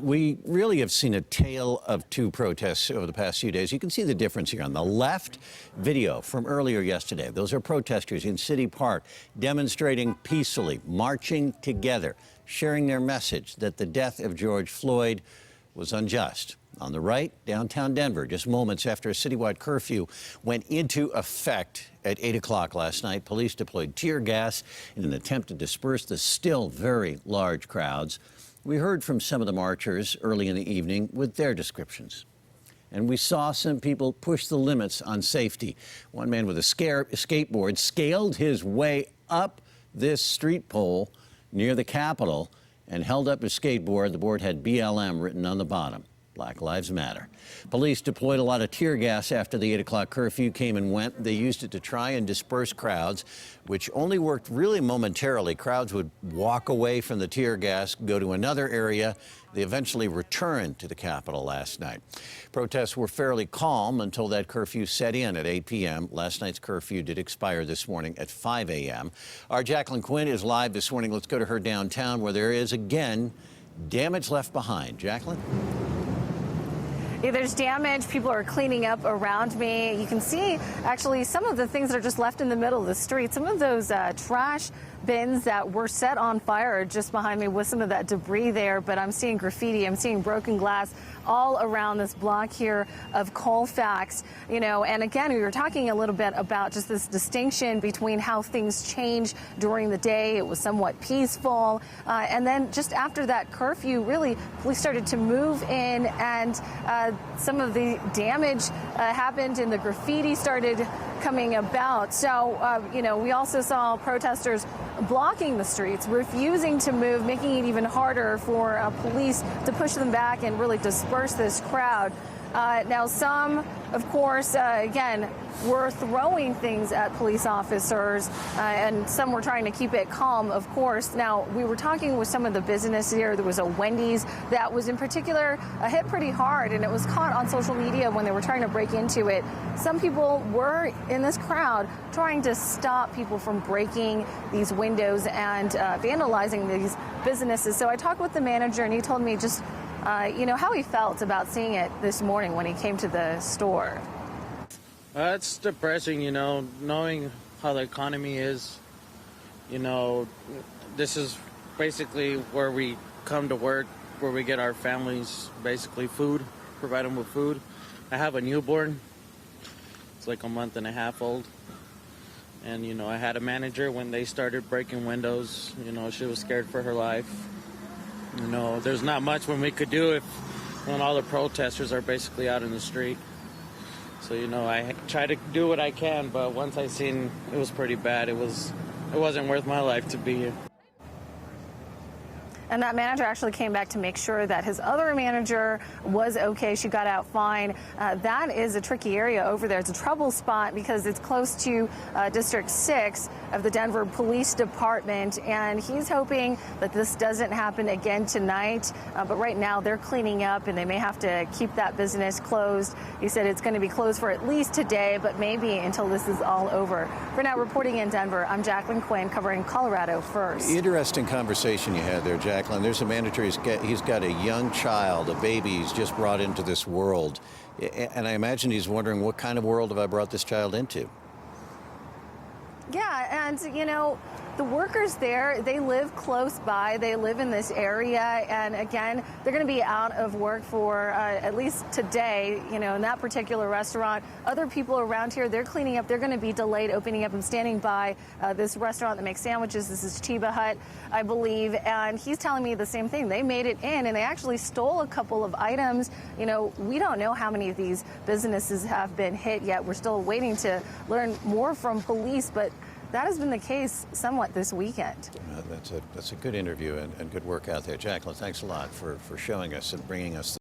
We really have seen a tale of two protests over the past few days. You can see the difference here. On the left, video from earlier yesterday. Those are protesters in City Park demonstrating peacefully, marching together, sharing their message that the death of George Floyd was unjust. On the right, downtown Denver, just moments after a citywide curfew went into effect at 8 o'clock last night, police deployed tear gas in an attempt to disperse the still very large crowds. We heard from some of the marchers early in the evening with their descriptions. And we saw some people push the limits on safety. One man with a skateboard scaled his way up this street pole near the Capitol and held up his skateboard. The board had BLM written on the bottom. Black Lives Matter. Police deployed a lot of tear gas after the 8 o'clock curfew came and went. They used it to try and disperse crowds, which only worked really momentarily. Crowds would walk away from the tear gas, go to another area. They eventually returned to the Capitol last night. Protests were fairly calm until that curfew set in at 8 p.m. Last night's curfew did expire this morning at 5 a.m. Our Jacqueline Quinn is live this morning. Let's go to her downtown where there is, again, damage left behind. Jacqueline? Yeah, there's damage. People are cleaning up around me. You can see actually some of the things that are just left in the middle of the street. Some of those trash bins that were set on fire are just behind me with some of that debris there. But I'm seeing graffiti. I'm seeing broken glass all around this block here of Colfax. You know, and again, we were talking a little bit about just this distinction between how things change during the day. It was somewhat peaceful. And then just after that curfew, really, police started to move in and some of the damage happened and the graffiti started coming about. So, you know, we also saw protesters blocking the streets, refusing to move, making it even harder for police to push them back and really disperse this crowd. Now, some, of course, again, were throwing things at police officers, and some were trying to keep it calm, of course. Now, we were talking with some of the business here. There was a Wendy's that was in particular hit pretty hard, and it was caught on social media when they were trying to break into it. Some people were in this crowd trying to stop people from breaking these windows and vandalizing these businesses. So I talked with the manager, and he told me just you know, how he felt about seeing it this morning when he came to the store. It's depressing, you know, knowing how the economy is. You know, this is basically where we come to work, where we get our families basically food, provide them with food. I have a newborn. It's like a month and a half old. And, you know, I had a manager when they started breaking windows. You know, she was scared for her life. You know, there's not much when we could do when all the protesters are basically out in the street. So, you know, I try to do what I can, but once I seen it was pretty bad, it wasn't worth my life to be here. And that manager actually came back to make sure that his other manager was okay. She got out fine. That is a tricky area over there. It's a trouble spot because it's close to District 6 of the Denver Police Department. And he's hoping that this doesn't happen again tonight. But right now they're cleaning up and they may have to keep that business closed. He said it's going to be closed for at least today, but maybe until this is all over. For now, reporting in Denver, I'm Jacqueline Quinn covering Colorado First. Interesting conversation you had there, Jacqueline. There's a manager, he's got a young child, a baby he's just brought into this world. And I imagine he's wondering, what kind of world have I brought this child into? Yeah, and, you know, the workers there, they live close by. They live in this area. And again, they're going to be out of work for at least today, you know, in that particular restaurant. Other people around here, they're cleaning up. They're going to be delayed opening up. I'm standing by this restaurant that makes sandwiches. This is Chiba Hut, I believe. And he's telling me the same thing. They made it in and they actually stole a couple of items. You know, we don't know how many of these businesses have been hit yet. We're still waiting to learn more from police, but that has been the case somewhat this weekend. That's a good interview and good work out there. Jacqueline, thanks a lot for showing us and bringing us